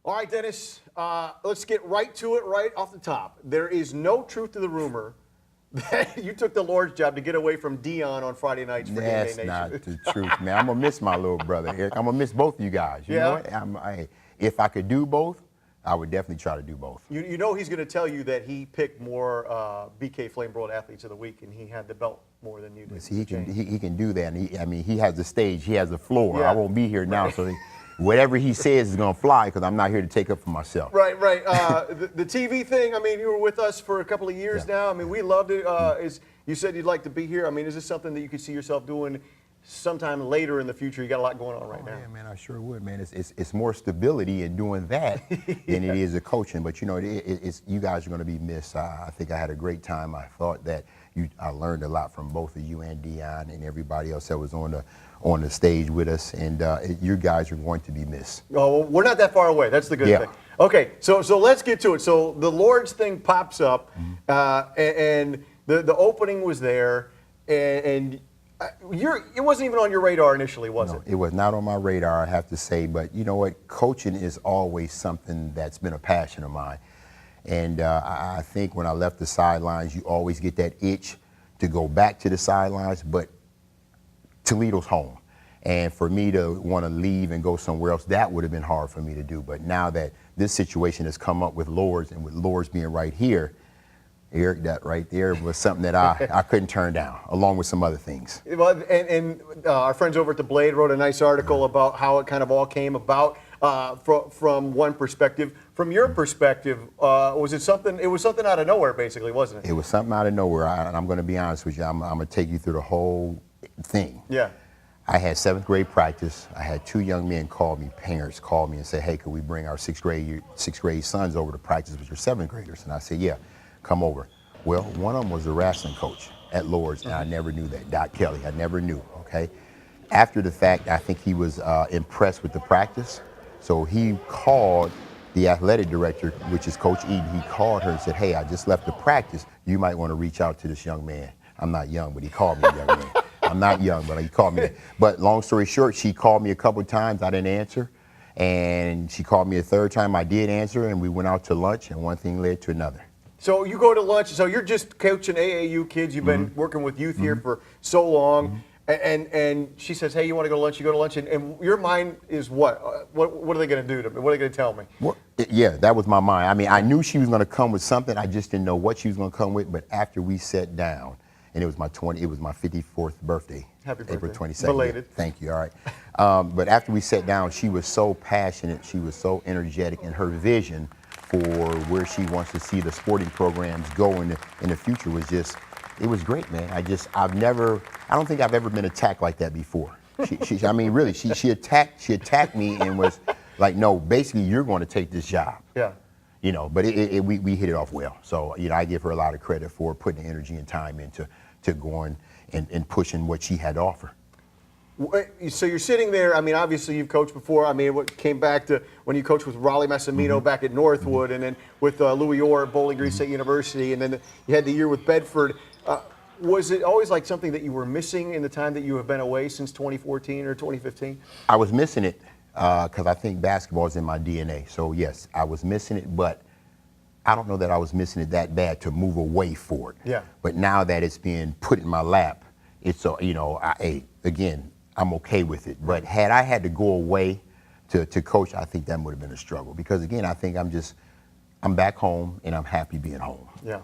All right, Dennis, let's get right to it right off the top. There is no truth to the rumor that you took the Lord's job to get away from Dion on Friday nights for Game Day Nation. That's not the truth, man. I'm going to miss my little brother, Eric. I'm going to miss both of you guys. You know what? If I could do both, I would definitely try to do both. You know he's going to tell you that he picked more BK Flame Broad Athletes of the Week, and he had the belt more than you did. See, he can do that. And he has the stage. He has the floor. Yeah. I won't be here now, so whatever he says is going to fly because I'm not here to take up for myself. Right. The TV thing, I mean, you were with us for a couple of years now. I mean, we loved it. You said you'd like to be here. I mean, is this something that you could see yourself doing sometime later in the future? You got a lot going on right now. Yeah, man, I sure would, man. It's more stability in doing that than it is a coaching. But, you know, you guys are going to be missed. I think I had a great time. I thought that I learned a lot from both of you and Dion and everybody else that was on the stage with us. And you guys are going to be missed. Oh, well, we're not that far away. That's the good thing. Okay, so let's get to it. So the Lord's thing pops up, and the opening was there, and it wasn't even on your radar initially, was it? It was not on my radar, I have to say. But you know what? Coaching is always something that's been a passion of mine. And I think when I left the sidelines, you always get that itch to go back to the sidelines. But Toledo's home. And for me to want to leave and go somewhere else, that would have been hard for me to do. But now that this situation has come up with Lords, and with Lords being right here, Eric, that right there was something that I couldn't turn down, along with some other things. Well, and our friends over at The Blade wrote a nice article about how it kind of all came about from one perspective. From your perspective, was it something? It was something out of nowhere, basically, wasn't it? It was something out of nowhere, and I'm going to be honest with you. I'm going to take you through the whole thing. Yeah. I had 7th grade practice. I had 2 young men call me, parents called me and say, hey, could we bring our 6th grade sons over to practice with your 7th graders? And I said, yeah, come over. Well, one of them was the wrestling coach at Lords, and I never knew that, Doc Kelly. I never knew, okay? After the fact, I think he was impressed with the practice, so he called the athletic director, which is Coach Eden. He called her and said, hey, I just left the practice. You might want to reach out to this young man. I'm not young, but he called me a young man. I'm not young, but he called me. But long story short, she called me a couple of times. I didn't answer. And she called me a 3rd time. I did answer, and we went out to lunch, and one thing led to another. So you go to lunch. So you're just coaching AAU kids. You've been working with youth here for so long. And she says, hey, you want to go to lunch? You go to lunch. And your mind is what? What are they going to do to me? What are they going to tell me? Well, yeah, that was my mind. I mean, I knew she was going to come with something. I just didn't know what she was going to come with. But after we sat down, and it was my 54th birthday. Happy birthday. April 22nd. Belated. Thank you. All right. But after we sat down, she was so passionate. She was so energetic, and her vision for where she wants to see the sporting programs go in the future was just, it was great, man. I don't think I've ever been attacked like that before. I mean, really, she attacked me and was like, no, basically, you're going to take this job. Yeah. You know, but we hit it off well. So, you know, I give her a lot of credit for putting the energy and time into going and pushing what she had to offer. So you're sitting there. I mean, obviously you've coached before. I mean, what came back to when you coached with Raleigh Massimino back at Northwood, and then with Louis Orr at Bowling Green State University, and then you had the year with Bedford. Was it always like something that you were missing in the time that you have been away since 2014 or 2015? I was missing it because I think basketball is in my DNA. So, yes, I was missing it, but I don't know that I was missing it that bad to move away for it. Yeah. But now that it's being put in my lap, it's, you know, again, I'm okay with it. But had I had to go away to coach, I think that would have been a struggle. Because, again, I think I'm back home and I'm happy being home. Yeah.